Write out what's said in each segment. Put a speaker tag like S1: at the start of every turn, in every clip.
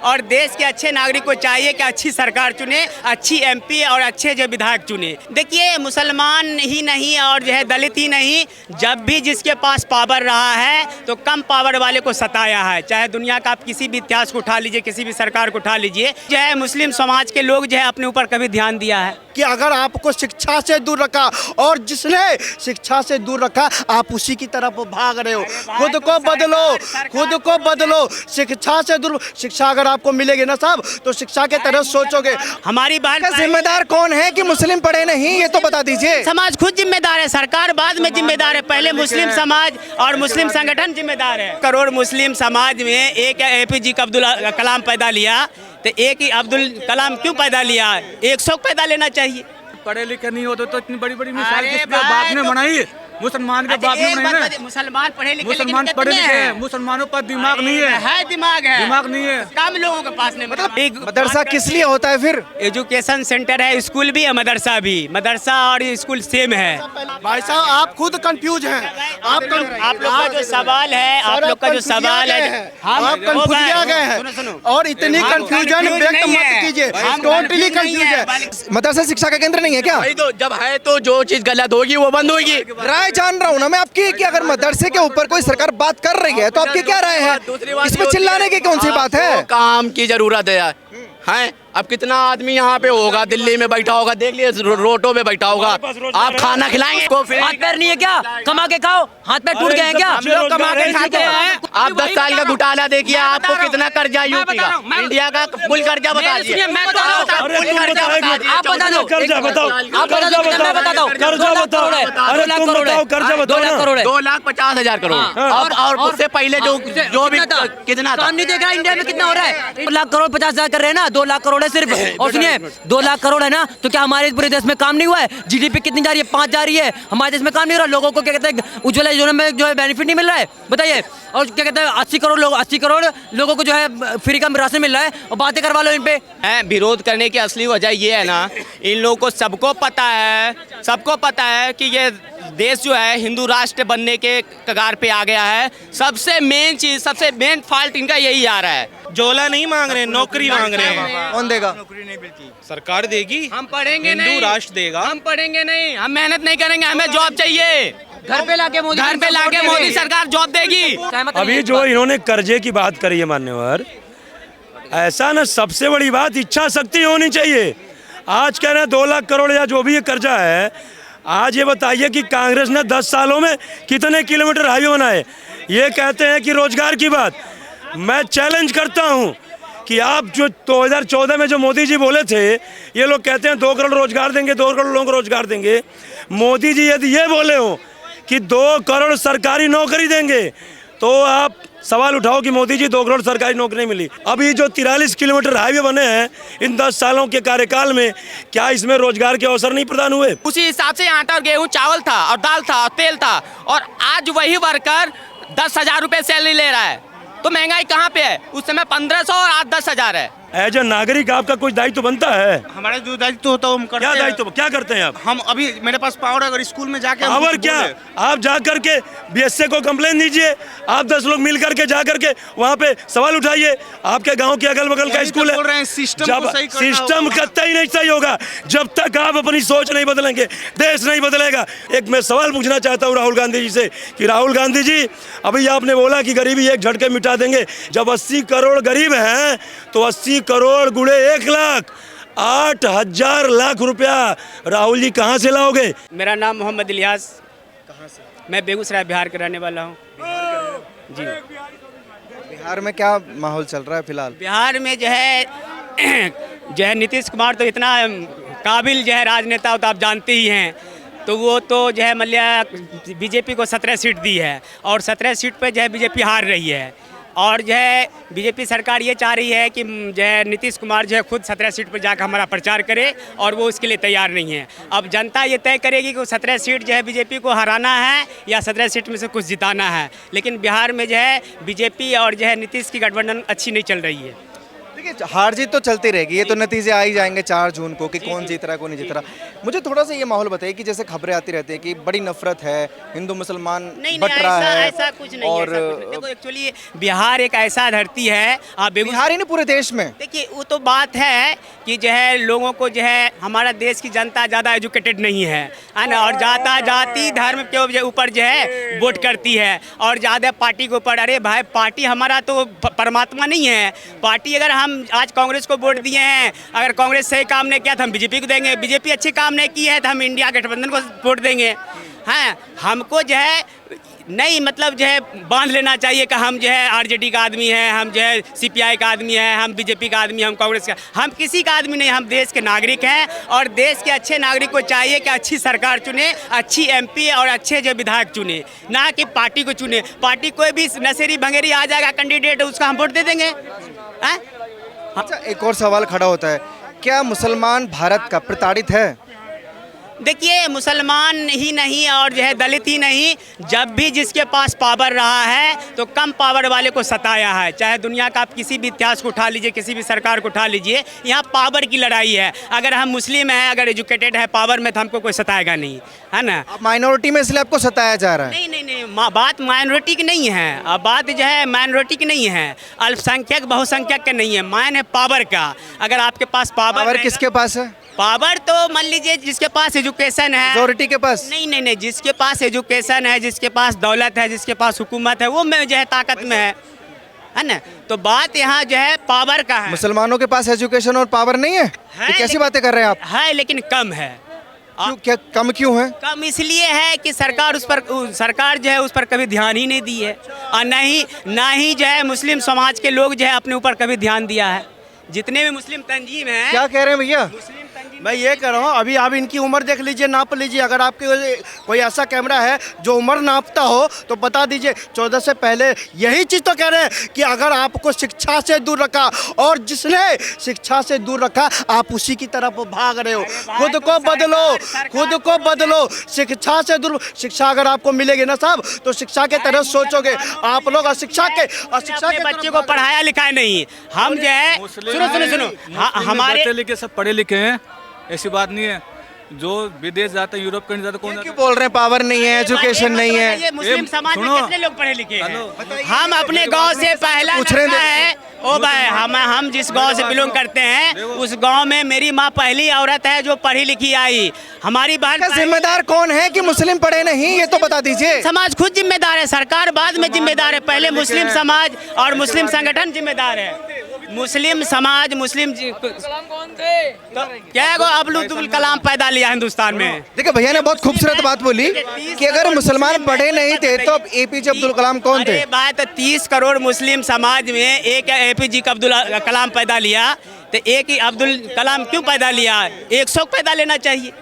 S1: और देश के अच्छे नागरिक को चाहिए कि अच्छी सरकार चुने, अच्छी एमपी और अच्छे जो विधायक चुने। देखिए मुसलमान ही नहीं और जो है दलित ही नहीं, जब भी जिसके पास पावर रहा है तो कम पावर वाले को सताया है। चाहे दुनिया का आप किसी भी इतिहास को उठा लीजिए, किसी भी सरकार को उठा लीजिए, जो है मुस्लिम समाज के लोग जो है अपने ऊपर कभी ध्यान दिया है
S2: कि अगर आपको शिक्षा से दूर रखा और जिसने शिक्षा से दूर रखा आप उसी की तरफ भाग रहे हो। खुद को बदलो, खुद को बदलो। शिक्षा से दूर, शिक्षा अगर आपको मिलेगी ना साहब तो शिक्षा के तरफ सोचोगे।
S1: हमारी बात
S3: जिम्मेदार कौन है कि मुस्लिम पढ़े नहीं, ये तो बता दीजिए।
S1: समाज खुद जिम्मेदार है, सरकार बाद में जिम्मेदार है, पहले मुस्लिम समाज और मुस्लिम संगठन जिम्मेदार है। करोड़ मुस्लिम समाज में एक APJ अब्दुल कलाम पैदा लिया तो एक ही अब्दुल कलाम क्यों पैदा लिया, 100 पैदा लेना चाहिए।
S4: पढ़े लिखे नहीं होते तो इतनी बड़ी बड़ी मिसाल किस बाप ने बनाई? मुसलमान के बाप ने बनाई ना।
S1: मुसलमान पढ़े लिखे,
S4: मुसलमान पढ़े लिखे हैं, मुसलमानों पर दिमाग नहीं है,
S1: दिमाग है,
S4: दिमाग नहीं है,
S1: कम लोगों के पास नहीं। मतलब एक
S3: मदरसा किस लिए होता है फिर?
S1: एजुकेशन सेंटर है, स्कूल भी है, मदरसा भी। मदरसा और स्कूल सेम है।
S2: भाई साहब आप खुद कंफ्यूज हैं। आप
S1: लोग का जो सवाल है, आप लोग का जो सवाल है,
S2: आप कंफ्यूज गए हैं और इतनी कंफ्यूजन व्यक्त मत कीजिए। Totally confuse.
S3: मदरसा शिक्षा का केंद्र नहीं है क्या?
S5: तो जब है तो जो चीज गलत होगी वो बंद होगी।
S3: राय जान रहा हूँ ना मैं आपकी कि अगर मदरसे के ऊपर कोई सरकार बात कर रही है तो आपकी क्या राय है? इसमें चिल्लाने की कौन सी बात है?
S5: काम की जरूरत है। अब कितना आदमी यहाँ पे होगा, दिल्ली में बैठा होगा, देख लिए रोडों में बैठा होगा, आप खाना खिलाएंगे?
S6: हाथ पैर नहीं है क्या? कमा के खाओ, हाथ पैर टूट गए हैं क्या?
S5: हम लोग कमा के खाते हैं। आप 10 साल का घोटाला देखिए, आपको कितना कर्जा यूपी का, इंडिया का कुल कर्जा बता दीजिए।
S6: आप बता दो, आप बता दो, मैं बताता हूँ।
S5: 2,50,000 करोड़ और उससे पहले जो भी कितना था।
S6: नहीं देख रहा इंडिया में कितना हो रहा है? 1 लाख करोड़ 50,000 कर रहे हैं ना, 2 लाख करोड़ है सिर्फ। और सुनिए 2 लाख करोड़ है ना, तो क्या हमारे पूरे देश में काम नहीं हुआ है? GDP कितनी जा रही है? 5 जा रही है। हमारे देश में काम नहीं हो रहा, लोगों को क्या कहते हैं उज्ज्वला योजना में जो है बेनिफिट नहीं मिल रहा है, बताइए। और क्या कहते हैं 80 करोड़ लोगों को जो है फ्री का राशन मिल रहा है, और बातें करवा लो इन पे।
S1: विरोध करने की असली वजह ये है ना, इन लोगों को सबको पता है कि ये देश जो है हिंदू राष्ट्र बनने के कगार पे आ गया है। सबसे मेन फॉल्ट इनका यही आ रहा है।
S7: झोला नहीं मांग रहे, नौकरी मांग रहे हैं।
S3: कौन देगा?
S7: नौकरी नहीं मिलती, सरकार देगी।
S1: हम पढ़ेंगे नहीं,
S7: हिंदू राष्ट्र देगा।
S1: हम पढ़ेंगे नहीं, हम मेहनत नहीं करेंगे, हमें जॉब चाहिए।
S6: घर पे लाके
S1: मोदी सरकार जॉब देगी।
S8: अभी जो इन्होंने कर्जे की बात करी है मान्यवर, ऐसा ना सबसे बड़ी बात इच्छा शक्ति होनी चाहिए। आज कह रहे हैं 2 लाख करोड़ या जो भी ये कर्जा है, आज ये बताइए कि कांग्रेस ने 10 सालों में कितने किलोमीटर हाईवे बनाए। ये कहते हैं कि रोजगार की बात, मैं चैलेंज करता हूं कि आप जो 2014 में जो मोदी जी बोले थे, ये लोग कहते हैं 2 करोड़ रोजगार देंगे, 2 करोड़ लोगों को रोजगार देंगे। मोदी जी यदि ये बोले हो कि 2 करोड़ सरकारी नौकरी देंगे, तो आप सवाल उठाओ कि मोदी जी 2 करोड़ सरकारी नौकरी नहीं मिली। अभी जो 43 किलोमीटर हाईवे बने हैं इन 10 सालों के कार्यकाल में, क्या इसमें रोजगार के अवसर नहीं प्रदान हुए?
S1: उसी हिसाब से आटा और गेहूँ चावल था और दाल था और तेल था, और आज वही वर्कर 10,000 रुपए सैलरी ले रहा है। तो महंगाई कहाँ पे है? उस समय 1500 और आज 10,000 है।
S8: एज ए नागरिक आपका कुछ दायित्व बनता है।
S7: हमारा जो दायित्व होता है हम करते हैं।
S8: क्या दायित्व, क्या करते हैं आप?
S7: हम अभी मेरे पास पावर है, अगर स्कूल में जाके
S8: पावर क्या, आप जा करके BSA को कंप्लेन दीजिए। आप 10 लोग मिल करके जा करके वहाँ पे सवाल उठाइए। आपके गांव के अगल बगल का स्कूल है, सिस्टम कतई नहीं सही होगा जब तक आप अपनी सोच नहीं बदलेंगे, देश नहीं बदलेगा। एक मैं सवाल पूछना चाहता हूँ राहुल गांधी जी से कि राहुल गांधी जी, अभी आपने बोला कि गरीबी एक झटके मिटा देंगे। जब 80 करोड़ गरीब हैं तो 80 करोड़ गुणे 1 लाख, 8,000 लाख रुपया राहुल जी कहाँ से लाओगे?
S1: मेरा नाम मोहम्मद इलियास, कहाँ से? मैं बेगूसराय बिहार का रहने वाला हूँ जी।
S3: बिहार में क्या माहौल चल रहा है फिलहाल?
S1: बिहार में जो है नीतीश कुमार तो इतना काबिल जो है राजनेता हो, तो आप जानते ही हैं। तो वो तो जो है मल्लिया बीजेपी को 17 सीट दी है और 17 सीट पे जो है बीजेपी हार रही है। और जो है बीजेपी सरकार ये चाह रही है कि जो है नीतीश कुमार जो है खुद 17 सीट पर जाकर हमारा प्रचार करे, और वो उसके लिए तैयार नहीं है। अब जनता ये तय करेगी कि 17 सीट जो है बीजेपी को हराना है या 17 सीट में से कुछ जिताना है। लेकिन बिहार में जो है बीजेपी और जो है नीतीश की गठबंधन अच्छी नहीं चल रही है।
S3: देखिए हार जीत तो चलती रहेगी, ये तो नतीजे आ ही जाएंगे 4 जून को कि कौन जीत रहा है कौन नहीं जीत रहा। मुझे थोड़ा सा ये माहौल बताइए कि जैसे खबरें आती रहती है कि बड़ी नफरत है, हिंदू मुसलमान बट रहा है,
S1: ऐसा कुछ नहीं
S3: और
S1: है, ऐसा कुछ नहीं। देखो एक्चुअली बिहार एक ऐसा धरती है, आप
S3: बिहार ही नहीं पूरे देश में,
S1: देखिए वो तो बात है कि जो है लोगों को जो है हमारा देश की जनता ज़्यादा एजुकेटेड नहीं है ना, और ज़्यादा जाति धर्म के ऊपर जो है वोट करती है और ज़्यादा पार्टी के ऊपर। अरे भाई पार्टी हमारा तो परमात्मा नहीं है। पार्टी अगर हम आज कांग्रेस को वोट दिए हैं, अगर कांग्रेस सही काम नहीं किया तो हम बीजेपी को देंगे, बीजेपी अच्छे काम नहीं की है तो हम इंडिया गठबंधन को वोट देंगे। हाँ, हमको जो है नहीं मतलब जो है बांध लेना चाहिए कि हम जो है आरजेडी का आदमी है, हम जो है सीपीआई का आदमी है, हम बीजेपी का आदमी, हम कांग्रेस का, हम किसी का आदमी नहीं, हम देश के नागरिक हैं और देश के अच्छे नागरिक को चाहिए कि अच्छी सरकार चुने, अच्छी एमपी और अच्छे जो विधायक चुने, ना कि पार्टी को चुने। पार्टी कोई भी नशेरी भंगेरी आ जाएगा कैंडिडेट, उसका हम वोट दे देंगे।
S3: अच्छा एक और सवाल खड़ा होता है, क्या मुसलमान भारत का प्रताड़ित है?
S1: देखिए मुसलमान ही नहीं और जो है दलित ही नहीं, जब भी जिसके पास पावर रहा है तो कम पावर वाले को सताया है। चाहे दुनिया का आप किसी भी इतिहास को उठा लीजिए, किसी भी सरकार को उठा लीजिए, यहाँ पावर की लड़ाई है। अगर हम मुस्लिम हैं, अगर एजुकेटेड है, पावर में, तो हमको कोई सताएगा नहीं, है ना।
S3: आप माइनॉरिटी में इसलिए आपको सताया जा रहा है?
S1: नहीं नहीं नहीं, बात माइनॉरिटी की नहीं है, अब बात जो है माइनॉरिटी की नहीं है, अल्पसंख्यक बहुसंख्यक का नहीं है, मायने है पावर का। अगर आपके पास पावर
S3: किसके पास है?
S1: पावर तो मान लीजिए जिसके पास एजुकेशन है,
S3: मेजॉरिटी के पास
S1: नहीं नहीं नहीं, जिसके पास एजुकेशन है, जिसके पास दौलत है, जिसके पास हुकूमत है, वो में जो है ताकत में है ना। तो बात यहाँ जो है पावर का है।
S3: मुसलमानों के पास एजुकेशन और पावर नहीं है? ये कैसी बातें कर रहे हैं आप?
S1: है लेकिन कम है।
S3: क्यों, क्या कम क्यों है?
S1: कम इसलिए है कि सरकार सरकार जो है उस पर कभी ध्यान ही नहीं दी है, और ना ही जो है मुस्लिम समाज के लोग जो है अपने ऊपर कभी ध्यान दिया है। जितने भी मुस्लिम तंजीम हैं,
S3: क्या कह रहे हैं भैया?
S2: मैं ये कह रहा हूँ, अभी आप इनकी उम्र देख लीजिए, नाप लीजिए। अगर आपके कोई ऐसा कैमरा है जो उम्र नापता हो तो बता दीजिए। 14 से पहले यही चीज़ तो कह रहे हैं कि अगर आपको शिक्षा से दूर रखा, और जिसने शिक्षा से दूर रखा आप उसी की तरफ भाग रहे हो। खुद को बदलो, खुद को बदलो। शिक्षा से दूर, शिक्षा अगर आपको मिलेगी ना साहब, तो शिक्षा के तरफ सोचोगे आप लोग। शिक्षा के
S1: बच्चे को पढ़ाया लिखाया नहीं, हम जो है सुनो
S4: हमारे सब पढ़े लिखे हैं, ऐसी बात नहीं है। जो विदेश जाते हैं, यूरोप कहीं जाते, कौन
S3: क्यों बोल रहे हैं पावर नहीं है, एजुकेशन नहीं है?
S1: ये मुस्लिम समाज में कितने लोग पढ़े लिखे हैं? हम अपने गांव से पहला
S3: पूछ रहे
S1: है, ओ भाई हम जिस गांव से बिलोंग करते हैं उस गांव में मेरी माँ पहली औरत है जो पढ़ी लिखी आई। हमारी बहन
S3: जिम्मेदार कौन है कि मुस्लिम पढ़े नहीं, ये तो बता दीजिए।
S1: समाज खुद जिम्मेदार है, सरकार बाद में जिम्मेदार है, पहले मुस्लिम समाज और मुस्लिम संगठन जिम्मेदार है। मुस्लिम समाज, मुस्लिम कौन थे तो क्या गो अब्दुल कलाम पैदा लिया हिंदुस्तान में।
S3: देखिए भैया ने बहुत खूबसूरत बात बोली कि अगर मुसलमान पढ़े नहीं थे तो अब एपीजे अब्दुल कलाम कौन थे?
S1: बात 30 करोड़ मुस्लिम समाज में एक एपीजे अब्दुल कलाम पैदा लिया, तो एक ही अब्दुल कलाम क्यों पैदा लिया? 100 पैदा लेना चाहिए,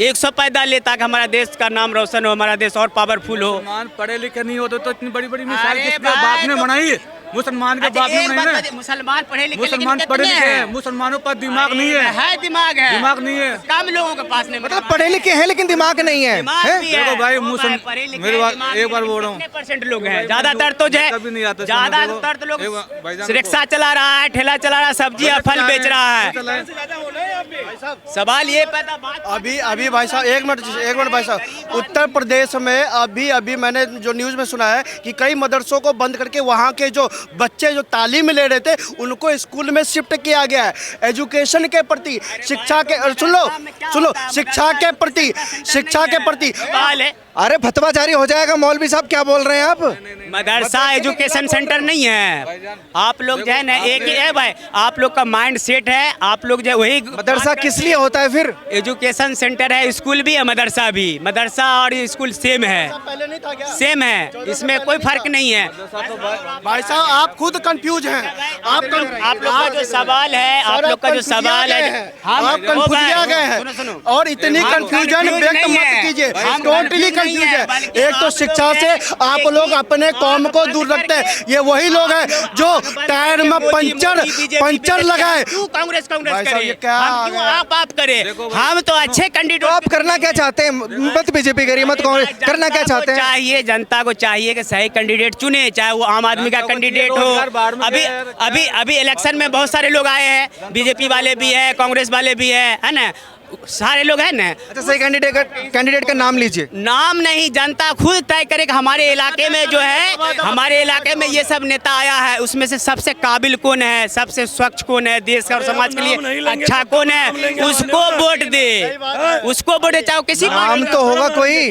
S1: 100 पैदा ले ताकि हमारा देश का नाम रोशन हो, हमारा देश और पावरफुल हो।
S4: मुसलमान पढ़े लिखे नहीं होते तो इतनी बड़ी बड़ी मिसाल किसके बाप ने बनाई? मुसलमान के बाप ने बनाई ना।
S1: मुसलमान पढ़े लिखे,
S4: मुसलमान पढ़े लिखे हैं, मुसलमानों का दिमाग नहीं है,
S1: दिमाग है,
S4: दिमाग नहीं है।
S1: कम लोगों के पास नहीं,
S3: मतलब पढ़े लिखे हैं लेकिन दिमाग नहीं है।
S4: देखो भाई मेरे बात एक बार बोल रहा हूँ,
S1: % लोग हैं, ज्यादातर तो जो है
S4: कभी नहीं आता,
S1: ज्यादातर तो लोग रिक्शा चला रहा है, ठेला चला रहा है, सब्जी और फल बेच रहा है। सवाल ये पैदा
S2: अभी भाई साहब एक मिनट भाई साहब, उत्तर प्रदेश में अभी मैंने जो न्यूज़ में सुना है कि कई मदरसों को बंद करके वहाँ के जो बच्चे जो तालीम ले रहे थे उनको स्कूल में शिफ्ट किया गया है। एजुकेशन के प्रति, शिक्षा के, सुन लो शिक्षा के प्रति अरे फतवा जारी हो जाएगा। मौलवी साहब क्या बोल रहे हैं आप?
S1: मदरसा एजुकेशन सेंटर नहीं है। आप लोग जो है ना एक ही है भाई, आप लोग का माइंड सेट है, आप लोग जो है वही।
S3: मदरसा किस लिए होता है फिर?
S1: एजुकेशन सेंटर है, स्कूल भी है, मदरसा भी। मदरसा और स्कूल सेम है, सेम है, इसमें कोई फर्क नहीं है।
S2: भाई साहब आप खुद कंफ्यूज हैं। आप
S1: लोग का जो सवाल है, आप लोग का जो सवाल है,
S2: आप कंफ्यूज गए हैं और इतनी कंफ्यूजन व्यक्त मत कीजिए। टोटली
S1: नहीं
S2: कंफ्यूज
S1: है,
S2: है।
S1: बल्कि
S2: एक तो
S1: आप
S2: शिक्षा
S1: लोग
S2: से
S1: हैं,
S2: आप
S1: लेकिन
S2: लोग अपने कौम को दूर रखते हैं। ये वही लोग हैं जो टायर में पंचर लगाए।
S1: क्यों कांग्रेस
S2: भाई साहब,
S1: करे?
S2: ये क्या
S1: हम
S2: आ
S1: क्यों
S2: गया?
S1: आप करे? हम तो अच्छे
S3: तो
S1: कैंडिडेट
S3: आप करना क्या चाहते हैं? मत बीजेपी करिए, मत कांग्रेस, करना क्या चाहते हैं?
S1: चाहिए, जनता को चाहिए कि सही कैंडिडेट चुने, चाहे वो आम आदमी का कैंडिडेट हो। अभी इलेक्शन में बहुत सारे लोग आए हैं, बीजेपी वाले भी है, कांग्रेस वाले भी है ना, सारे लोग हैं ना।
S3: अच्छा, सही कैंडिडेट का नाम लीजिए।
S1: नाम नहीं, जनता खुद तय करे कि हमारे इलाके में जो है, हमारे इलाके में ये सब नेता आया है, उसमें से सबसे काबिल कौन है, सबसे स्वच्छ कौन है, देश और समाज के लिए अच्छा कौन है, उसको वोट दे, उसको वोट दे। चाहे किसी
S3: नाम तो होगा कोई,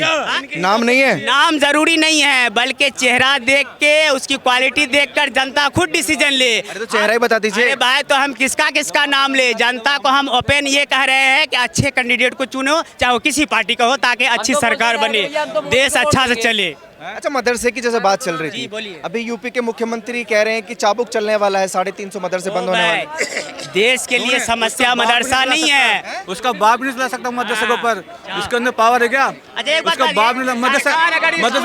S3: नाम नहीं है।
S1: नाम जरूरी नहीं है, बल्कि चेहरा देख के, उसकी क्वालिटी देखकर जनता खुद डिसीजन ले।
S3: अरे तो चेहरा ही बता दीजिए।
S1: अरे भाई, तो हम किसका नाम ले? जनता को हम ओपन ये कह रहे हैं कि अच्छे कैंडिडेट को चुनो, चाहे वो किसी पार्टी का हो, ताकि अच्छी सरकार बने, देश अच्छा से चले।
S3: अच्छा, मदरसे की जैसे बात चल रही
S1: जी,
S3: थी,
S1: बोलिए।
S3: अभी यूपी के मुख्यमंत्री कह रहे हैं कि चाबुक चलने वाला है, 350 मदरसे बंद होने वाले हैं।
S1: देश के लिए समस्या मदरसा नहीं है।
S4: उसका बाप नहीं चला सकता मदरसे के ऊपर, इसके अंदर पावर है क्या?
S1: अच्छा, एक बात
S4: उसका बाप नहीं, मदरसा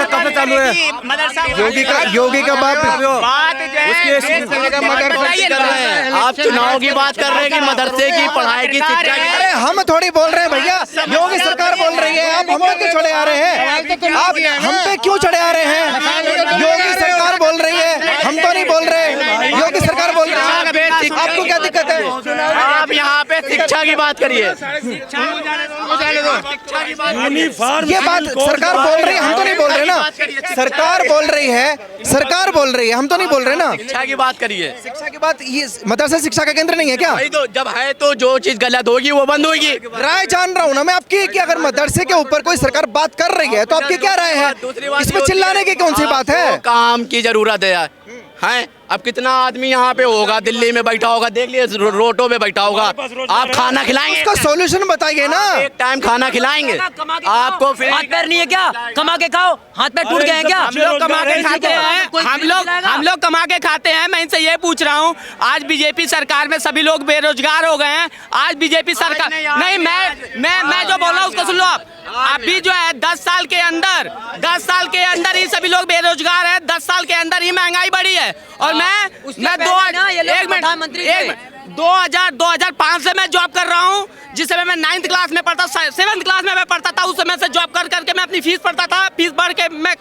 S4: कब से चालू है?
S3: योगी का बाप
S1: बात जो है,
S4: उसके
S1: देश के बताइए ना।
S5: आप चुनाव की बात कर रहे हैं कि मदरसे की पढ़ाई की शिक्षा की?
S3: अरे हम थोड़ी बोल रहे हैं भैया, योगी सरकार बोल रही है। आप हम पे क्यों चढ़े आ रहे हैं? आप हम पे क्यों चढ़े आ रहे हैं? योगी सरकार बोल रही है, हम तो नहीं बोल रहे। योगी सरकार बोल रही है, आपको क्या दिक्कत है?
S5: आप यहाँ पे शिक्षा की बात करिए।
S3: ये बात सरकार बोल रही है, हम तो नहीं बोल रहे ना। सरकार बोल रही है, सरकार बोल रही है, हम तो नहीं बोल रहे ना।
S5: शिक्षा की बात करिए।
S3: शिक्षा की बात, ये मदरसा शिक्षा का केंद्र नहीं है क्या?
S5: भाई तो जब है तो जो चीज गलत होगी वो बंद होगी।
S3: राय जान रहा हूँ ना मैं आपकी, कि अगर मदरसे के ऊपर कोई सरकार बात कर रही है तो आपकी क्या राय है? इसमें चिल्लाने की कौन सी बात है?
S5: आपको काम की जरूरत है हैं? अब कितना आदमी यहाँ पे होगा, दिल्ली में बैठा होगा, देख लिए रोडों पे बैठा होगा। आप खाना खिलाएंगे?
S3: उसका सॉल्यूशन बताइए ना।
S5: एक टाइम खाना खिलाएंगे आपको? फिर
S6: हाथ पैर नहीं है क्या? कमा के खाओ, हाथ पैर टूट गए हैं क्या?
S1: हम लोग कमा के खाते हैं, हम लोग कमा के खाते हैं। मैं इनसे ये पूछ रहा हूँ, आज बीजेपी सरकार में सभी लोग बेरोजगार हो गए हैं। आज बीजेपी सरकार नहीं, मैं जो बोल रहा हूँ उसको सुन लो आप। अभी जो है 10 साल के अंदर ही सभी लोग बेरोजगार हैं। 10 साल के अंदर ही महंगाई बढ़ी है। और मैं 2005 से मैं जॉब कर रहा हूँ। जिस समय मैं 9th क्लास में पढ़ता, 7th क्लास में मैं पढ़ता था, उस समय से जॉब कर करके मैं अपनी फीस भरता था, फीस भर के मैं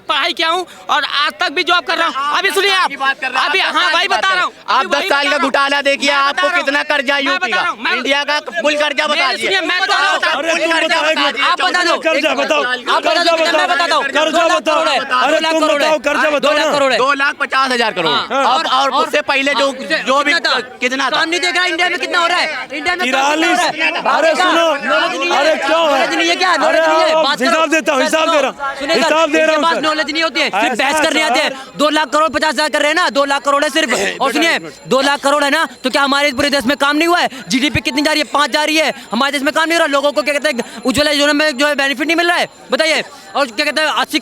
S1: पढ़ाई किया हूँ और आज तक भी जॉब कर रहा हूँ। अभी सुनिए आप, अभी हाँ वही बता रहा हूँ।
S5: आप 10 साल का घोटाला देखिए, आपको कितना कर्जा यूपी का, इंडिया का कुल कर्जा बता दीजिए।
S1: मैं बता रहा हूँ,
S6: आप बता दो,
S8: कर्जा बताओ,
S6: आप बता दो, मैं बताता हूँ।
S8: कर्जा बताओ। अरे तुम बताओ, कर्जा बताओ ना।
S5: 2,50,000 करोड़। और उससे पहले जो भी कितना था?
S6: काम नहीं देख रहा इंडिया में कितना हो रहा है? इंडिया में
S8: 43। अरे सुनो, अरे क्यों है?
S6: नॉलेज नहीं है क्या?
S8: अरे
S6: नॉलेज नहीं है? बात
S8: हिसाब देता हूँ, हिसाब दे रहा हूँ, हिसाब दे रहा हूँ।
S6: नॉलेज नहीं होती है, सिर्फ
S8: ऐसा
S6: बहस करने आते हैं। 2 लाख करोड़ 50,000 कर रहे हैं ना, 2 लाख करोड़ है सिर्फ। और सुनिए, 2 लाख करोड़ है ना, तो क्या हमारे पूरे देश में काम नहीं हुआ है? जीडीपी कितनी जा रही है? 5 जा रही है। हमारे देश में काम नहीं हो रहा। लोगों को क्या कहते हैं, उज्ज्वला योजना में जो है बेनिफिट नहीं मिल रहा है, बताइए। और क्या कहते हैं, 80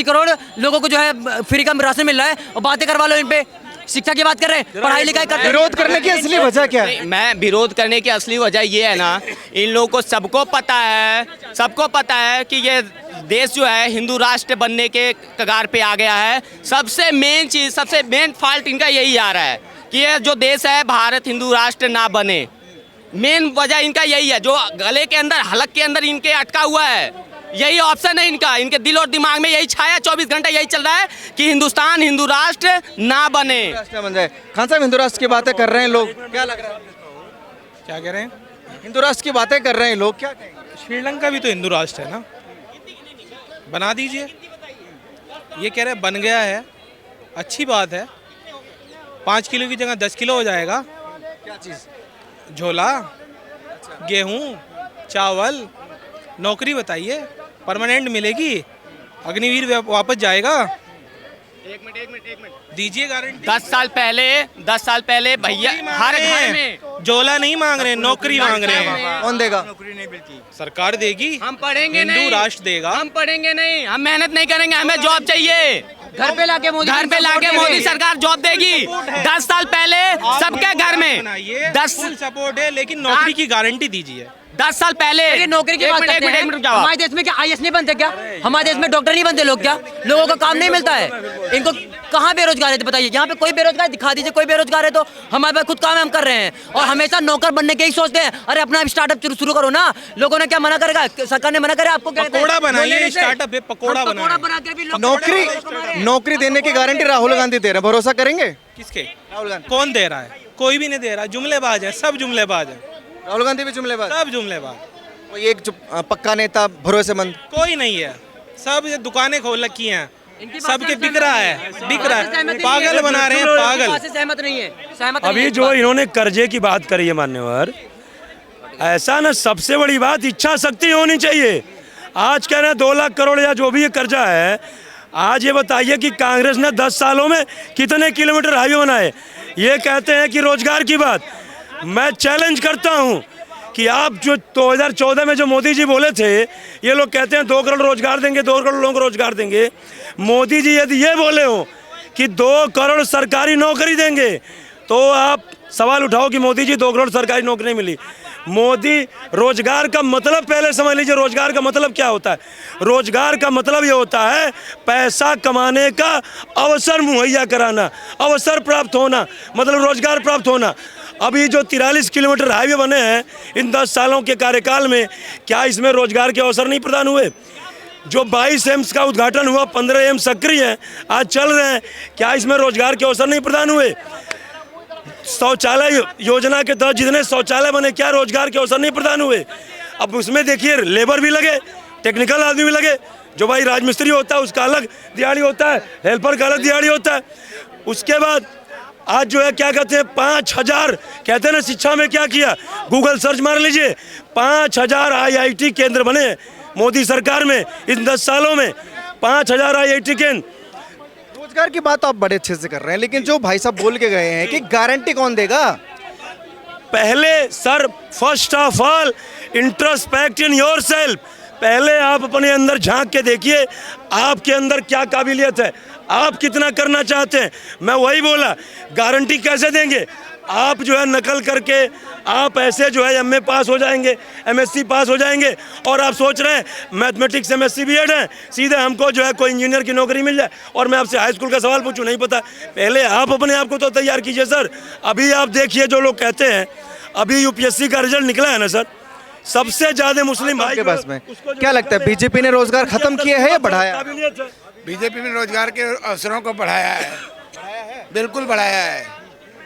S6: करोड़ लोगों को जो है फ्री का राशन मिल रहा है। और बातें करवा लो इन पे। शिक्षा की बात कर रहे हैं, पढ़ाई लिखाई कर रहे हैं।
S3: विरोध करने की असली वजह क्या है?
S1: मैं विरोध करने की असली वजह ये है ना, इन लोगों को सबको पता है कि ये देश जो है हिंदू राष्ट्र बनने के कगार पे आ गया है। सबसे मेन फॉल्ट इनका यही आ रहा है कि ये जो देश है भारत हिंदू राष्ट्र ना बने। मेन वजह इनका यही है, जो गले के अंदर, हलक के अंदर इनके अटका हुआ है। यही ऑप्शन है इनका, इनके दिल और दिमाग में यही छाया 24 घंटे यही चल रहा है कि हिंदुस्तान हिंदू राष्ट्र ना बने।
S3: राष्ट्र बन जाए। खान साहब, हिंदू राष्ट्र की बातें कर रहे हैं लोग, क्या लग रहा है?
S7: क्या कह रहे हैं?
S3: हिंदू राष्ट्र की बातें कर रहे हैं लोग, क्या कहेंगे?
S7: श्रीलंका भी तो हिंदू राष्ट्र है ना, बना दीजिए। ये कह रहे हैं बन गया है, अच्छी बात है। 5 किलो की जगह 10 किलो हो जाएगा।
S3: क्या चीज़?
S7: झोला, गेहूं, चावल, नौकरी बताइए, परमानेंट मिलेगी। अग्निवीर वापस जाएगा। एक मिनट दीजिए गारंटी।
S1: 10 साल पहले भैया हर घर में
S7: झोला नहीं मांग रहे हैं, नौकरी मांग रहे हैं।
S3: कौन देगा?
S7: सरकार देगी।
S1: हम पढ़ेंगे
S7: हिंदू
S1: नहीं,
S7: राष्ट्र देगा।
S1: हम पढ़ेंगे नहीं, हम मेहनत नहीं करेंगे, हमें जॉब चाहिए।
S6: घर पे लाके मोदी
S1: सरकार जॉब देगी। 10 साल पहले सबके घर में
S7: फुल सपोर्ट है, लेकिन नौकरी की गारंटी दीजिए।
S1: 10 साल पहले
S6: ये नौकरी की
S1: एक
S6: बात
S1: मिनट,
S6: करते
S1: एक
S6: हैं।
S1: मिनट, जाओ।
S6: हमारे देश में क्या आईएएस नहीं बनते क्या? हमारे देश में डॉक्टर नहीं बनते लोग क्या? लोगों को काम नहीं मिलता है? इनको कहाँ बेरोजगार है बताइए? यहाँ पे कोई बेरोजगार दिखा दीजिए, कोई बेरोजगार है तो हमारे पास खुद काम है, हम कर रहे हैं और हमेशा नौकर बनने के ही सोचते हैं। अरे अपना स्टार्टअप शुरू करो ना, लोगों ने क्या मना करेगा? सरकार ने मना करे आपको?
S7: पकोड़ा बनाइए, स्टार्टअप है, पकोड़ा
S6: पकोड़ा बना के भी लोग
S3: नौकरी देने की गारंटी राहुल गांधी दे रहे हैं, भरोसा करेंगे?
S7: किसके?
S3: राहुल गांधी।
S7: कौन दे रहा है? कोई भी नहीं दे रहा, जुमलेबाज है, सब जुमलेबाज है,
S3: राहुल गांधी भी जुमलेबाज,
S7: सब जुमलेबाज,
S3: कोई एक पक्का नेता भरोसेमंद?
S7: कोई नहीं है, सब ये दुकानें खोल रखी हैं, सबके बिक रहा है, पागल बना रहे हैं, पागल।
S6: सहमत नहीं है, सहमत
S8: अभी जो इन्होंने कर्जे की बात करी है मान्यवर, ऐसा ना सबसे बड़ी बात इच्छा शक्ति होनी चाहिए। आज कह रहे हैं 2 लाख करोड़ या जो भी ये कर्जा है, आज ये बताइए कि कांग्रेस ने 10 सालों में कितने किलोमीटर हाईवे बनाए। ये कहते हैं कि रोजगार की बात, मैं चैलेंज करता हूं कि आप जो 2014 में जो मोदी जी बोले थे, ये लोग कहते हैं 2 करोड़ रोजगार देंगे, 2 करोड़ लोगों को रोजगार देंगे। मोदी जी यदि ये बोले हो कि 2 करोड़ सरकारी नौकरी देंगे, तो आप सवाल उठाओ कि मोदी जी 2 करोड़ सरकारी नौकरी नहीं मिली। मोदी रोजगार का मतलब पहले समझ लीजिए, रोजगार का मतलब क्या होता है? रोजगार का मतलब ये होता है पैसा कमाने का अवसर मुहैया कराना, अवसर प्राप्त होना, मतलब रोजगार प्राप्त होना। अभी जो 43 किलोमीटर हाईवे बने हैं इन 10 सालों के कार्यकाल में, क्या इसमें रोजगार के अवसर नहीं प्रदान हुए? जो 22 एम्स का उद्घाटन हुआ, 15 एम्स सक्रिय हैं, आज चल रहे हैं, क्या इसमें रोजगार के अवसर नहीं प्रदान हुए? शौचालय योजना के तहत जितने शौचालय बने, क्या रोजगार के अवसर नहीं प्रदान हुए? अब उसमें देखिए लेबर भी लगे, टेक्निकल आदमी भी लगे, जो भाई राजमिस्त्री होता है उसका अलग दिहाड़ी होता है, हेल्पर का अलग दिहाड़ी होता है। उसके बाद आज जो है क्या कहते हैं 5000 कहते हैं ना, शिक्षा में क्या किया, गूगल सर्च मार लीजिए, 5000 IIT केंद्र बने मोदी सरकार में इन 10 सालों में, 5000 IIT केंद्र।
S3: रोजगार की बात आप बड़े अच्छे से कर रहे हैं, लेकिन जो भाई साहब बोल के गए हैं कि गारंटी कौन देगा?
S8: पहले sir, first of all introspect in yourself, पहले आप अपने अंदर झांक के देखिए, आपके अंदर क्या काबिलियत है, आप कितना करना चाहते हैं। मैं वही बोला, गारंटी कैसे देंगे? आप जो है नकल करके आप ऐसे जो है MA पास हो जाएंगे, MSc पास हो जाएंगे और आप सोच रहे हैं मैथमेटिक्स MSc BEd है, सीधे हमको जो है कोई इंजीनियर की नौकरी मिल जाए। और मैं आपसे हाई स्कूल का सवाल पूछूं, नहीं पता, पहले आप अपने आप को तो तैयार कीजिए सर। अभी आप देखिए जो लोग कहते हैं, अभी UPSC का रिजल्ट निकला है ना सर, सबसे ज्यादा मुस्लिम भाई
S3: के पास में क्या लगता है, बीजेपी ने रोजगार खत्म किए हैं या बढ़ाया?
S9: बीजेपी ने रोजगार के अवसरों को बढ़ाया है, बिल्कुल बढ़ाया है।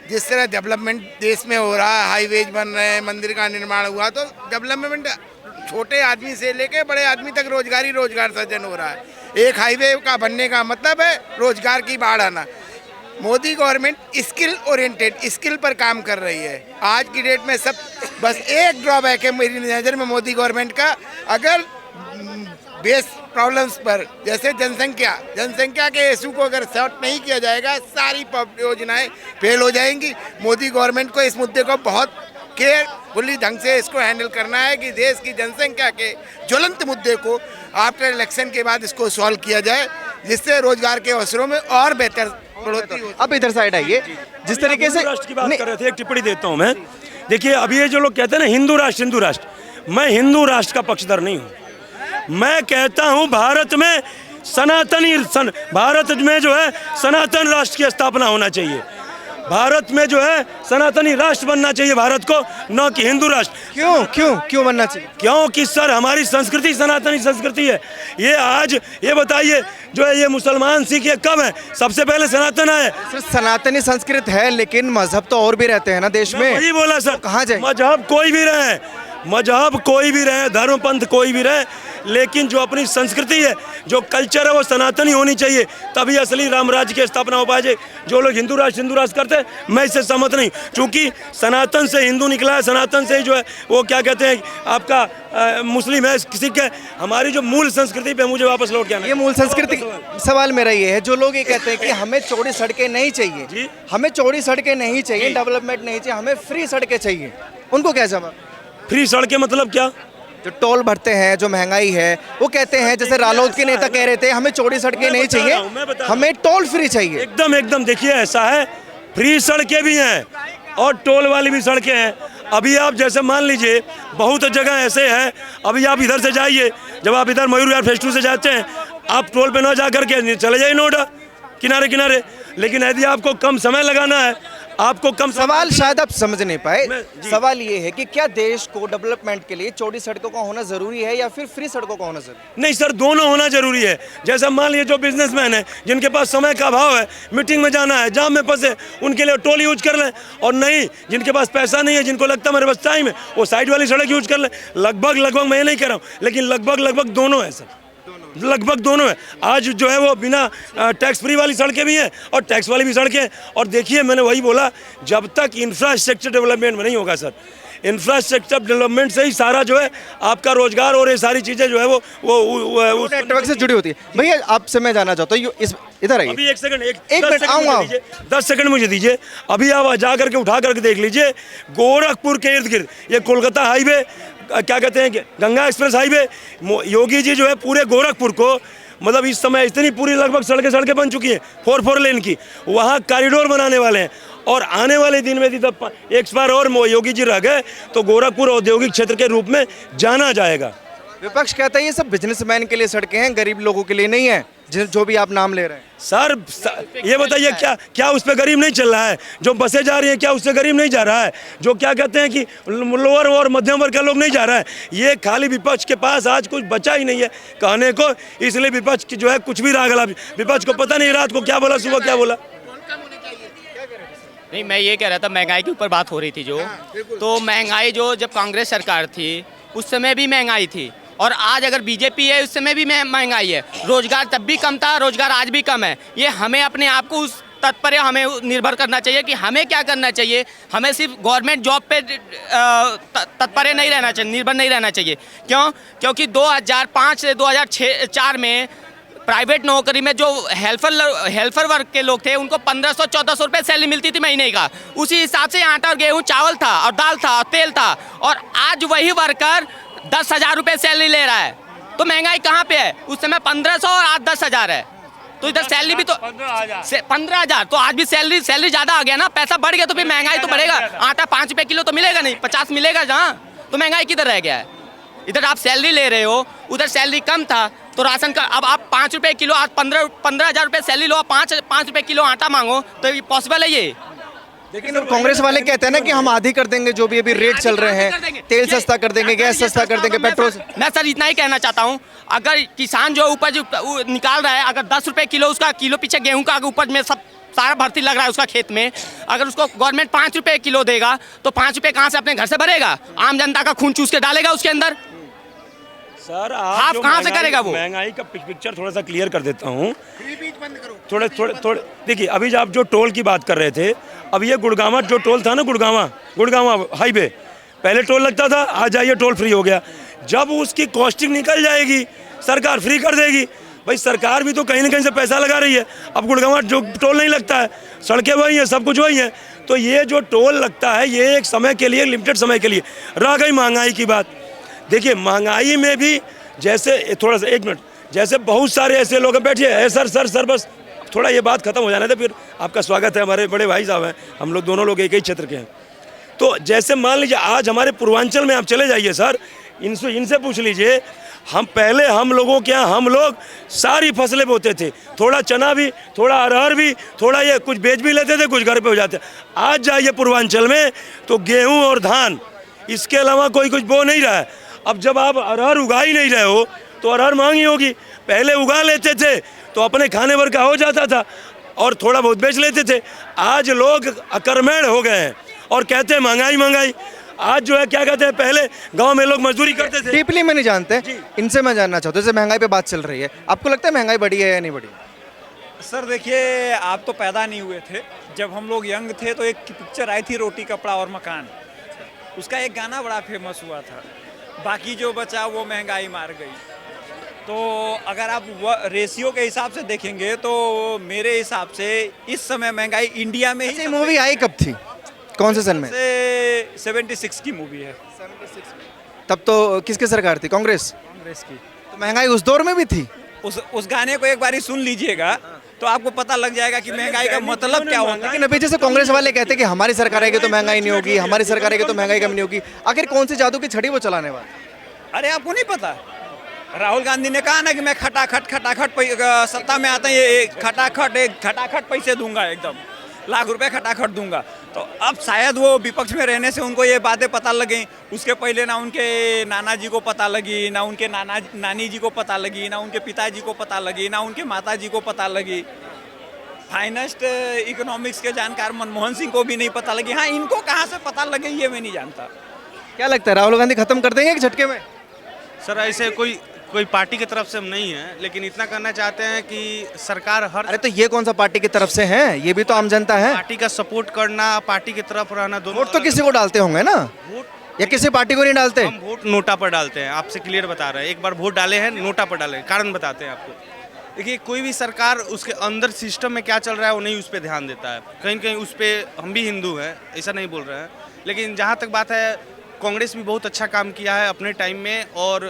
S9: जिस तरह डेवलपमेंट देश में हो रहा है, हाईवेज बन रहे हैं, मंदिर का निर्माण हुआ, तो डेवलपमेंट छोटे आदमी से लेके बड़े आदमी तक रोजगार ही रोजगार सृजन हो रहा है। एक हाईवे का बनने का मतलब है रोजगार की बाढ़ आना। Modi government skill oriented, skill पर काम कर रही है आज की डेट में। सब बस एक ड्रॉबैक है मेरी नज़र में मोदी गवर्नमेंट का, अगर बेस प्रॉब्लम्स पर, जैसे जनसंख्या के इशू को अगर सॉर्ट नहीं किया जाएगा, सारी योजनाएं फेल हो जाएंगी। मोदी गवर्नमेंट को इस मुद्दे को बहुत केयरफुली ढंग से इसको हैंडल करना है कि देश की जनसंख्या के ज्वलंत मुद्दे को आफ्टर इलेक्शन के बाद इसको सॉल्व किया जाए, जिससे रोजगार के अवसरों में और बेहतर बढ़ोतरी हो।
S3: अब इधर साइड आइए, जिस तरीके से
S8: राष्ट्र की बात कर रहे थे, एक टिप्पणी देता हूं मैं। देखिए अभी ये जो लोग कहते हैं ना हिंदू राष्ट्र, मैं हिंदू राष्ट्र का पक्षधर नहीं हूँ। मैं कहता हूं भारत में भारत में जो है सनातन राष्ट्र की स्थापना होना चाहिए। भारत में जो है सनातनी राष्ट्र बनना चाहिए भारत को, न कि हिंदू राष्ट्र।
S3: क्यों बनना चाहिए?
S8: क्योंकि सर हमारी संस्कृति सनातनी संस्कृति है। ये आज ये बताइए जो है ये मुसलमान सिख ये कब है? सबसे पहले सनातन है।
S3: सनातनी संस्कृत है, लेकिन मजहब तो और भी रहते हैं ना देश में।
S8: वही बोला सर,
S3: कहाँ जाए?
S8: मजहब कोई भी रहे, मजहब कोई भी रहे, धर्म पंथ कोई भी रहे, लेकिन जो अपनी संस्कृति है, जो कल्चर है, वो सनातनी होनी चाहिए, तभी असली राम राज्य की स्थापना हो पाए। जो लोग हिंदू राष्ट्र करते हैं, मैं इससे सहमत नहीं, क्योंकि सनातन से हिंदू निकला है, सनातन से ही जो है वो क्या कहते हैं आपका मुस्लिम है, सिख है। हमारी जो मूल संस्कृति पे मुझे वापस लौट के आना।
S3: ये मूल संस्कृति सवाल मेरा ये है, जो लोग ये कहते हैं कि हमें चौड़ी सड़कें नहीं चाहिए, हमें चौड़ी सड़कें नहीं चाहिए, डेवलपमेंट नहीं चाहिए, हमें फ्री सड़कें चाहिए, उनको क्या जवाब?
S8: फ्री सड़कें मतलब क्या?
S3: जो टोल भरते हैं, जो महंगाई है, वो कहते हैं, जैसे रालोद के नेता कह रहे थे हमें चौड़ी सड़कें नहीं चाहिए, हमें टोल फ्री चाहिए।
S8: एकदम देखिए ऐसा है, फ्री सड़कें भी हैं और टोल वाली भी सड़कें हैं। अभी आप जैसे मान लीजिए बहुत जगह ऐसे हैं, अभी आप इधर से जाइए, जब आप इधर मयूर विहार फेज 2 से जाते हैं, आप टोल पे ना जा करके चले जाइए नोएडा किनारे किनारे। लेकिन यदि आपको कम समय लगाना है, आपको कम
S3: सवाल शायद आप समझ नहीं पाए। सवाल ये है कि क्या देश को डेवलपमेंट के लिए चौड़ी सड़कों का होना जरूरी है या फिर फ्री सड़कों का होना जरूरी?
S8: नहीं सर, दोनों होना जरूरी है। जैसा मान लीजिए जो बिजनेसमैन है, जिनके पास समय का अभाव है, मीटिंग में जाना है, जाम में फंसे, उनके लिए टोल यूज कर लें, और नहीं जिनके पास पैसा नहीं है, जिनको लगता है मेरे पास टाइम है, वो साइड वाली सड़क यूज कर लें। लगभग मैं नहीं कह रहा हूँ, लेकिन लगभग दोनों है सर, लगभग दोनों है। आज जो है वो बिना टैक्स फ्री वाली सड़कें भी हैं और टैक्स वाली भी सड़कें। और देखिए मैंने वही बोला, जब तक इंफ्रास्ट्रक्चर डेवलपमेंट में नहीं होगा सर, इंफ्रास्ट्रक्चर डेवलपमेंट से ही सारा जो है आपका रोजगार और ये सारी चीज़ें जो है वो
S3: नेटवर्क से जुड़ी होती है। भैया आपसे मैं जानना चाहता हूँ, इधर आइए।
S8: अभी एक सेकंड, एक
S3: 10 मिनट आऊँगा,
S8: 10 सेकंड मुझे दीजिए। अभी आप जा करके उठा करके देख लीजिए, गोरखपुर के इर्द गिर्द ये कोलकाता हाईवे, क्या कहते हैं, गंगा एक्सप्रेस हाईवे, योगी जी जो है पूरे गोरखपुर को, मतलब इस समय इतनी पूरी लगभग सड़कें बन चुकी हैं 4 लेन की, वहाँ कॉरिडोर बनाने वाले हैं। और आने वाले दिन में यदि एक बार और योगी जी रह गए तो गोरखपुर औद्योगिक क्षेत्र के रूप में जाना जाएगा।
S3: विपक्ष कहता है ये सब बिजनेसमैन के लिए सड़कें हैं, गरीब लोगों के लिए नहीं है, जो भी आप नाम ले रहे हैं।
S8: सर ये बताइए, क्या उस पर गरीब नहीं चल रहा है? जो बसें जा रही हैं, क्या उससे गरीब नहीं जा रहा है? जो क्या कहते हैं कि लोअर और मध्यम वर्ग का लोग नहीं जा रहा है? ये खाली विपक्ष के पास आज कुछ बचा ही नहीं है कहने को, इसलिए विपक्ष की जो है कुछ भी रागला, विपक्ष को पता नहीं रात को क्या बोला, सुबह क्या बोला।
S1: नहीं, मैं ये कह रहा था, महंगाई के ऊपर बात हो रही थी जो, तो महंगाई जो जब कांग्रेस सरकार थी उस समय भी महंगाई थी, और आज अगर बीजेपी है उस समय भी महंगाई है। रोजगार तब भी कम था, रोजगार आज भी कम है। ये हमें अपने आप को उस तत्पर हमें निर्भर करना चाहिए कि हमें क्या करना चाहिए। हमें सिर्फ गवर्नमेंट जॉब पे तत्पर नहीं रहना चाहिए, निर्भर नहीं रहना चाहिए। क्यों? क्योंकि 2005 से 2004 में प्राइवेट नौकरी में जो हेल्पर वर्ग के लोग थे उनको 1500-1400 रुपये सैलरी मिलती थी महीने का। उसी हिसाब से आटा और गेहूँ, चावल था और दाल था और तेल था। और आज वही वर्कर 10,000 रुपये सैलरी ले रहा है, तो महंगाई कहाँ पे है? उस समय 1500 और आज 10,000 है, तो इधर सैलरी भी तो 15,000, तो आज भी सैलरी ज़्यादा आ गया ना, पैसा बढ़ गया तो फिर महंगाई तो बढ़ेगा। आटा 5 रुपये किलो तो मिलेगा नहीं, 50 मिलेगा जहाँ, तो महंगाई किधर रह गया है? इधर आप सैलरी ले रहे हो, उधर सैलरी कम था, तो राशन का अब आप 5 रुपये किलो, आज 15,000 रुपये सैलरी लो, 5 रुपये किलो आटा मांगो, तो ये पॉसिबल है ये?
S3: लेकिन कांग्रेस वाले कहते हैं ना कि हम आधी कर देंगे, जो भी अभी रेट चल रहे हैं, तेल सस्ता कर देंगे, गैस सस्ता कर देंगे, पेट्रोल।
S1: मैं सर इतना ही कहना चाहता हूँ, अगर किसान जो उपज निकाल रहा है, अगर 10 रुपये किलो उसका किलो पीछे गेहूँ का उपज में सब सारा भर्ती लग रहा है उसका खेत में, अगर उसको गवर्नमेंट 5 रुपये किलो देगा तो 5 रुपये कहाँ से अपने घर से भरेगा? आम जनता का खून चूस के डालेगा उसके अंदर।
S8: सर
S1: आप कहाँ से करेगा वो?
S8: महंगाई का पिक्चर थोड़ा सा क्लियर कर देता हूँ। थोड़े देखिए, अभी आप जो टोल की बात कर रहे थे, अब ये गुड़गांव जो टोल था ना, गुड़गांव हाईवे, पहले टोल लगता था, आज जाइए टोल फ्री हो गया। जब उसकी कॉस्टिंग निकल जाएगी सरकार फ्री कर देगी। भाई सरकार भी तो कहीं ना कहीं से पैसा लगा रही है। अब गुड़गांव जो टोल नहीं लगता है, सड़कें वही हैं, सब कुछ वही है, तो ये जो टोल लगता है ये एक समय के लिए, लिमिटेड समय के लिए। रह गई महंगाई की बात, देखिए महंगाई में भी जैसे थोड़ा सा, एक मिनट, जैसे बहुत सारे ऐसे लोग हैं, बैठिए सर बस थोड़ा ये बात खत्म हो जाने दे, फिर आपका स्वागत है। हमारे बड़े भाई साहब हैं, हम लोग दोनों लोग एक ही क्षेत्र के हैं। तो जैसे मान लीजिए आज हमारे पूर्वांचल में आप चले जाइए सर, इनसे पूछ लीजिए, हम लोगों के यहाँ हम लोग सारी फसलें बोते थे, थोड़ा चना भी, थोड़ा अरहर भी, थोड़ा ये कुछ बेच भी लेते थे, कुछ घर पे हो जाते। आज जाइए पूर्वांचल में तो गेहूँ और धान, इसके अलावा कोई कुछ बो नहीं रहा है। अब जब आप अरहर उगा ही नहीं रहे हो तो अरहर महंगी होगी। पहले उगा लेते थे तो अपने खाने भर का हो जाता था और थोड़ा बहुत बेच लेते थे। आज लोग अकर्मण्य हो गए हैं और कहते हैं महंगाई। आज जो है क्या कहते हैं, पहले गांव में लोग मजदूरी करते थे।
S3: डीपली में नहीं जानते, इनसे मैं जानना चाहता हूँ, जैसे महंगाई पे बात चल रही है, आपको लगता है महंगाई बढ़ी है या नहीं बढ़ी?
S10: सर देखिए, आप तो पैदा नहीं हुए थे, जब हम लोग यंग थे तो एक पिक्चर आई थी रोटी कपड़ा और मकान, उसका एक गाना बड़ा फेमस हुआ था, बाकी जो बचा वो महंगाई मार गई। तो अगर आप रेशियो के हिसाब से देखेंगे तो मेरे हिसाब से इस समय महंगाई इंडिया में ही।
S3: मूवी आई कब थी, कौन से सन में?
S10: 76 की मूवी है।
S3: 76 तब तो किसकी सरकार थी? कांग्रेस
S10: की।
S3: तो महंगाई उस दौर में भी थी।
S10: उस गाने को एक बार सुन लीजिएगा, तो आपको पता लग जाएगा कि महंगाई का मतलब क्या होता है।
S3: लेकिन अभी जैसे कांग्रेस वाले कहते हैं कि हमारी सरकार आएगी तो महंगाई नहीं होगी, हमारी सरकार आएगी तो महंगाई कम नहीं होगी। आखिर कौन सी जादू की छड़ी वो चलाने वाले?
S10: अरे आपको नहीं पता, राहुल गांधी ने कहा ना कि मैं खटाखट सत्ता में आता ये खटाखट पैसे दूंगा, एकदम लाख रुपए खटाखट दूंगा। तो अब शायद वो विपक्ष में रहने से उनको ये बातें पता लगी। उसके पहले ना उनके नाना जी को पता लगी, ना उनके नानी जी को पता लगी, ना उनके पिताजी को पता लगी, ना उनके माता जी को पता लगी। फाइनेंस इकोनॉमिक्स के जानकार मनमोहन सिंह को भी नहीं पता लगी। हाँ, इनको कहाँ से पता लगे ये मैं नहीं जानता।
S3: क्या लगता है राहुल गांधी खत्म कर देंगे कि झटके में?
S11: सर ऐसे कोई पार्टी की तरफ से हम नहीं है, लेकिन इतना करना चाहते हैं कि सरकार हर
S3: अरे तो ये कौन सा पार्टी की तरफ से है? ये भी तो आम जनता है।
S11: पार्टी का सपोर्ट करना, पार्टी की तरफ रहना, दोनों।
S3: वोट तो किसी को डालते होंगे ना, या किसी पार्टी को नहीं डालते?
S11: हम वोट नोटा पर डालते हैं, आपसे क्लियर बता रहे हैं। एक बार वोट डाले हैं, नोटा पर डाले हैं, कारण बताते हैं आपको। देखिए, कोई भी सरकार उसके अंदर सिस्टम में क्या चल रहा है वो नहीं उस पर ध्यान देता है। कहीं कहीं उस पर, हम भी हिंदू हैं, ऐसा नहीं बोल रहे हैं, लेकिन जहाँ तक बात है, कांग्रेस भी बहुत अच्छा काम किया है अपने टाइम में, और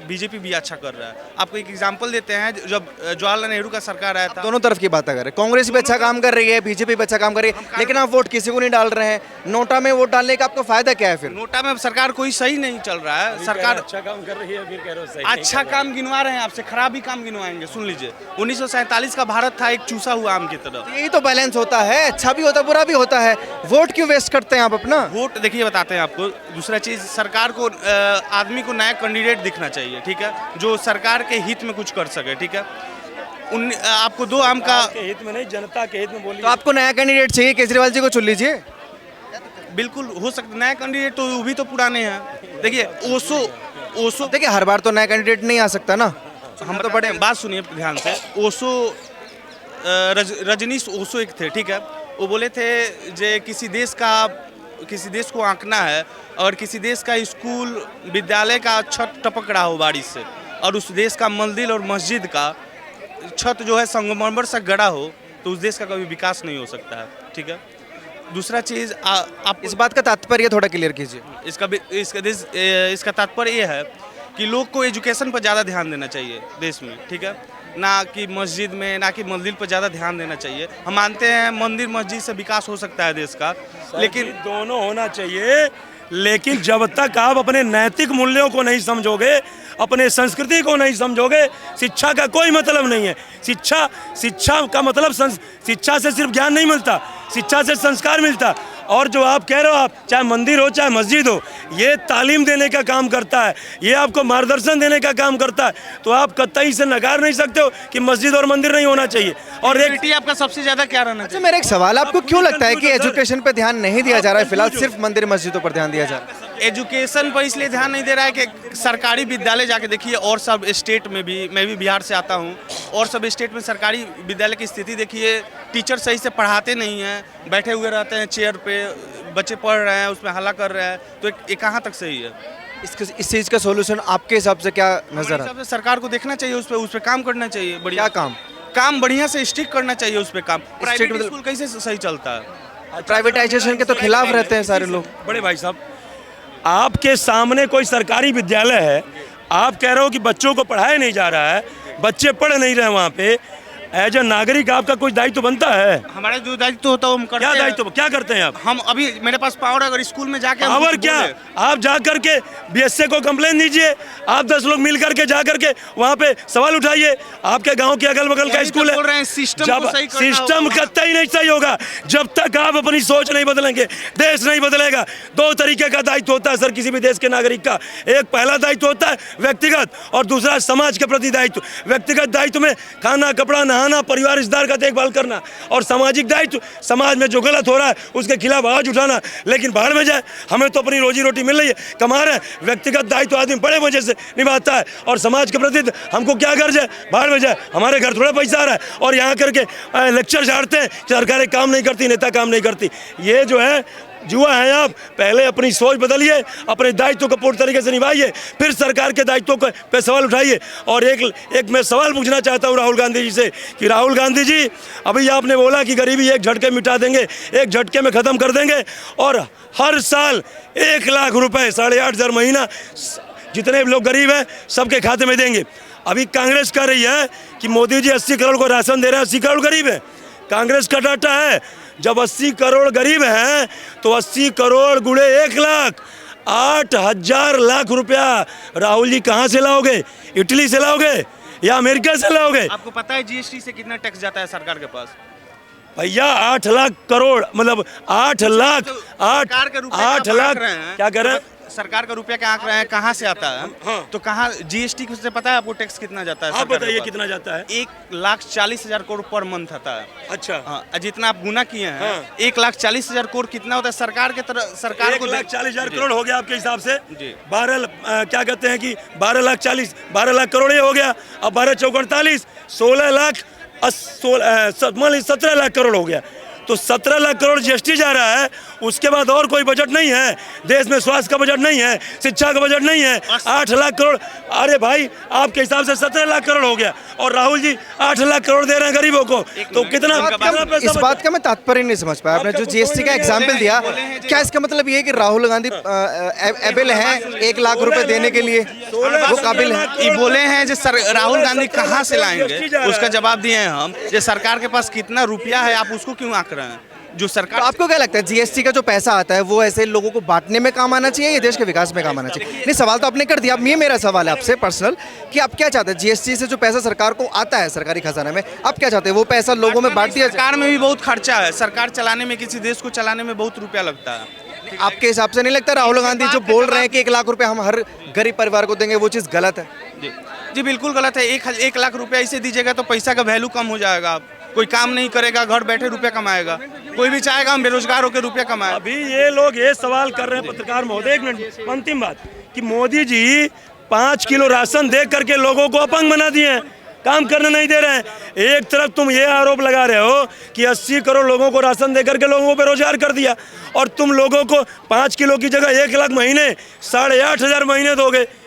S11: बीजेपी भी अच्छा कर रहा है। आपको एक एग्जांपल देते हैं, जब जवाहरलाल नेहरू का सरकार आया था,
S3: दोनों तरफ की बात अगर कांग्रेस भी अच्छा काम कर रही है, बीजेपी भी अच्छा काम कर रही है, लेकिन आप वोट किसी को नहीं डाल रहे हैं। नोटा में वोट डालने का आपको फायदा क्या है? फिर
S11: नोटा में सरकार कोई सही नहीं चल रहा है। सरकार
S8: अच्छा काम कर रही है, फिर कह रहे हो सही
S11: अच्छा काम गिनवा रहे हैं, आपसे खराब ही काम गिनवाएंगे। सुन लीजिए, 1947 का भारत था एक चूसा हुआ आम की तरह।
S3: यही तो बैलेंस होता है, अच्छा भी होता है बुरा भी होता है। वोट क्यों वेस्ट करते हैं आप अपना?
S11: वोट देखिए, बताते हैं आपको। दूसरा चीज, सरकार को आदमी को नया कैंडिडेट दिखना चाहिए, ठीक है, जो सरकार के हित में कुछ कर सके, ठीक है। आपको दो आम का
S8: के हित में नहीं, जनता के हित में बोलिए।
S3: तो आपको नया कैंडिडेट चाहिए, केजरीवाल जी को चुन लीजिए।
S11: बिल्कुल हो सकता, नया कैंडिडेट तो वो भी तो पुराने हैं। देखिए, ओसो
S3: देखिए हर बार तो नया कैंडिडेट नहीं आ सकता ना।
S11: हम तो बड़े, बात सुनिए ध्यान से। ओशो, रजनीश ओशो एक थे, ठीक है। वो बोले थे जे किसी देश को आंकना है, और किसी देश का स्कूल विद्यालय का छत टपक रहा हो बारिश से, और उस देश का मंदिर और मस्जिद का छत जो है संगमरमर से गड़ा हो, तो उस देश का कभी विकास नहीं हो सकता है, ठीक है। दूसरा चीज़, आप
S3: इस बात का तात्पर्य थोड़ा क्लियर कीजिए।
S11: इसका तात्पर्य ये है कि लोग को एजुकेशन पर ज़्यादा ध्यान देना चाहिए देश में, ठीक है, ना कि मस्जिद में, ना कि मंदिर पर ज़्यादा ध्यान देना चाहिए। हम मानते हैं मंदिर मस्जिद से विकास हो सकता है देश का, लेकिन
S8: दोनों होना चाहिए। लेकिन जब तक आप अपने नैतिक मूल्यों को नहीं समझोगे, अपने संस्कृति को नहीं समझोगे, शिक्षा का कोई मतलब नहीं है। शिक्षा का मतलब शिक्षा से सिर्फ ज्ञान नहीं मिलता, शिक्षा से संस्कार मिलता। और जो आप कह रहे हो, आप चाहे मंदिर हो चाहे मस्जिद हो, ये तालीम देने का काम करता है, ये आपको मार्गदर्शन देने का काम करता है। तो आप कतई से नकार नहीं सकते हो कि मस्जिद और मंदिर नहीं होना चाहिए। और एक
S11: आपका सबसे ज्यादा क्या रहना चाहिए?
S3: मेरा एक सवाल, आपको क्यों लगता है कि एजुकेशन पे ध्यान नहीं दिया जा रहा है? फिलहाल सिर्फ मंदिर मस्जिदों पर ध्यान दिया जा रहा है।
S11: एजुकेशन पर इसलिए ध्यान नहीं दे रहा है कि सरकारी विद्यालय जाके देखिए, और सब स्टेट में भी, मैं भी बिहार से आता हूँ, और सब स्टेट में सरकारी विद्यालय की स्थिति देखिए। टीचर सही से पढ़ाते नहीं हैं, बैठे हुए रहते हैं चेयर पे, बच्चे पढ़ रहे हैं, उसमें हल्ला कर रहे हैं, तो ये कहाँ तक सही है?
S3: इस चीज़ का सोल्यूशन आपके हिसाब से क्या नजर आता है?
S11: सरकार को देखना चाहिए, उस पर काम करना चाहिए। बढ़िया काम बढ़िया से स्ट्रिक्ट करना चाहिए उस पर काम। प्राइवेट स्कूल कैसे सही चलता है?
S3: प्राइवेटाइजेशन के तो खिलाफ रहते हैं सारे लोग।
S8: बड़े भाई साहब, आपके सामने कोई सरकारी विद्यालय है, आप कह रहे हो कि बच्चों को पढ़ाया नहीं जा रहा है, बच्चे पढ़ नहीं रहे वहाँ पे। एज ए नागरिक आपका कुछ दायित्व बनता है।
S11: हमारा जो दायित्व होता है वो हम करते हैं।
S8: क्या दायित्व, क्या करते हैं आप?
S11: हम अभी, मेरे पास पावर, अगर स्कूल में जाके
S8: पावर क्या, आप जा करके बीएसए को कंप्लेन दीजिए। आप 10 लोग मिल करके जा करके वहाँ पे सवाल उठाइए। आपके गांव के अगल बगल का स्कूल है, सिस्टम कतई नहीं सही होगा जब तक आप अपनी सोच नहीं बदलेंगे, देश नहीं बदलेगा। 2 तरीके का दायित्व होता है सर किसी भी देश के नागरिक का। एक पहला दायित्व होता है व्यक्तिगत, और दूसरा समाज के प्रति दायित्व। व्यक्तिगत दायित्व में खाना, कपड़ा, नहाना, परिवार रिश्तेदार का देखभाल करना, और सामाजिक दायित्व समाज में जो गलत हो रहा है उसके खिलाफ आवाज उठाना। लेकिन बाहर में जाए, हमें तो अपनी रोजी रोटी मिल रही है, कमा रहे हैं। व्यक्तिगत दायित्व आदमी बड़े मजे से निभाता है, और समाज के प्रति हमको क्या गर्ज है? बाहर में जाए, हमारे घर थोड़ा पैसा आ रहा है, और यहाँ करके लेक्चर झाड़ते हैं, सरकारें काम नहीं करती, नेता काम नहीं करती। ये जो है जुआ है। आप पहले अपनी सोच बदलिए, अपने दायित्व को पूर्ण तरीके से निभाइए, फिर सरकार के दायित्वों पे सवाल उठाइए। और एक मैं सवाल पूछना चाहता हूँ राहुल गांधी जी से कि राहुल गांधी जी, अभी आपने बोला कि गरीबी एक झटके मिटा देंगे, एक झटके में ख़त्म कर देंगे, और हर साल 1 लाख रुपए 8,500 महीना जितने लोग गरीब हैं सबके खाते में देंगे। अभी कांग्रेस कह रही है कि मोदी जी 80 करोड़ को राशन दे रहे हैं, 80 करोड़ गरीब है। कांग्रेस का डाटा है, जब 80 करोड़ गरीब हैं तो 80 करोड़ गुणे 1 लाख, 8,000 लाख रुपया राहुल जी कहाँ से लाओगे? इटली से लाओगे या अमेरिका से लाओगे?
S11: आपको पता है जीएसटी से कितना टैक्स जाता है सरकार के पास?
S8: भैया 8 लाख करोड़ मतलब 8 लाख क्या कह रहे हैं?
S11: सरकार का रुपया क्या आंक रहे हैं, कहाँ से आता है?
S8: हाँ।
S11: तो कहाँ जीएसटी से पता है आपको टैक्स कितना जाता है?
S8: आप
S11: सरकार के
S8: बताइए
S11: पास?
S8: कितना जाता है?
S11: 1,40,000 करोड़ पर मंथ आता है।
S8: अच्छा,
S11: हाँ, जितना आप गुना किए हैं,
S8: हाँ।
S11: 1,40,000 करोड़ कितना होता है सरकार के तरफ? सरकार को
S8: 1,40,000 करोड़ हो गया आपके हिसाब से?
S11: जी।
S8: 12 क्या कहते हैं कि 12 लाख करोड़ ये हो गया। अब 12 चौक 48, 17 लाख करोड़ हो गया। तो 17 लाख करोड़ जीएसटी जा रहा है, उसके बाद और कोई बजट नहीं है देश में। स्वास्थ्य का बजट नहीं है, शिक्षा का बजट नहीं है। 8 लाख करोड़, अरे भाई आपके हिसाब से 17 लाख करोड़ हो गया और राहुल जी 8 लाख करोड़ दे रहे हैं गरीबों को। तो कितना
S3: इस बात का मैं तात्पर्य नहीं समझ पाया। आपने जो जीएसटी का एग्जाम्पल दिया, क्या इसका मतलब ये है कि राहुल गांधी एबल हैं 1 लाख रुपए देने के लिए, वो काबिल है?
S11: ये बोले हैं जो राहुल गांधी कहाँ से लाएंगे, उसका जवाब दिए हैं हम। जो सरकार के पास कितना रुपया है, आप उसको क्यों आंक रहे हैं? जो सरकार,
S3: तो आपको क्या लगता है जीएसटी का जो पैसा आता है वो ऐसे लोगों को बांटने में काम आना चाहिए या देश के विकास में काम आना चाहिए? नहीं, सवाल तो आपने कर दिया। अब ये मेरा सवाल है आपसे पर्सनल कि आप क्या चाहते हैं? जीएसटी से जो पैसा सरकार को आता है सरकारी खजाने में, आप क्या चाहते हैं? वो पैसा लोगों में बांट दिया जाए?
S11: सरकार में भी बहुत खर्चा है, सरकार चलाने में, किसी देश को चलाने में बहुत रुपया लगता है।
S3: आपके हिसाब से नहीं लगता राहुल गांधी जो बोल रहे हैं कि 1 लाख रुपए हम हर गरीब परिवार को देंगे, वो चीज़ गलत है?
S11: जी बिल्कुल गलत है। 1 लाख रुपया ऐसे दीजिएगा तो पैसा का वैल्यू कम हो जाएगा। आप कोई काम नहीं करेगा, घर बैठे रुपया कमाएगा। कोई भी चाहेगा हम बेरोजगार होकर रुपया कमाए।
S8: अभी ये लोग ये सवाल कर रहे हैं, पत्रकार महोदय, 1 मिनट, अंतिम बात, कि मोदी जी 5 किलो राशन दे करके लोगों को अपंग बना दिए हैं, काम करने नहीं दे रहे हैं। एक तरफ तुम ये आरोप लगा रहे हो कि 80 करोड़ लोगों को राशन दे करके लोगों को बेरोजगार कर दिया, और तुम लोगों को 5 किलो की जगह 1 लाख महीने, 8,500 महीने दोगे।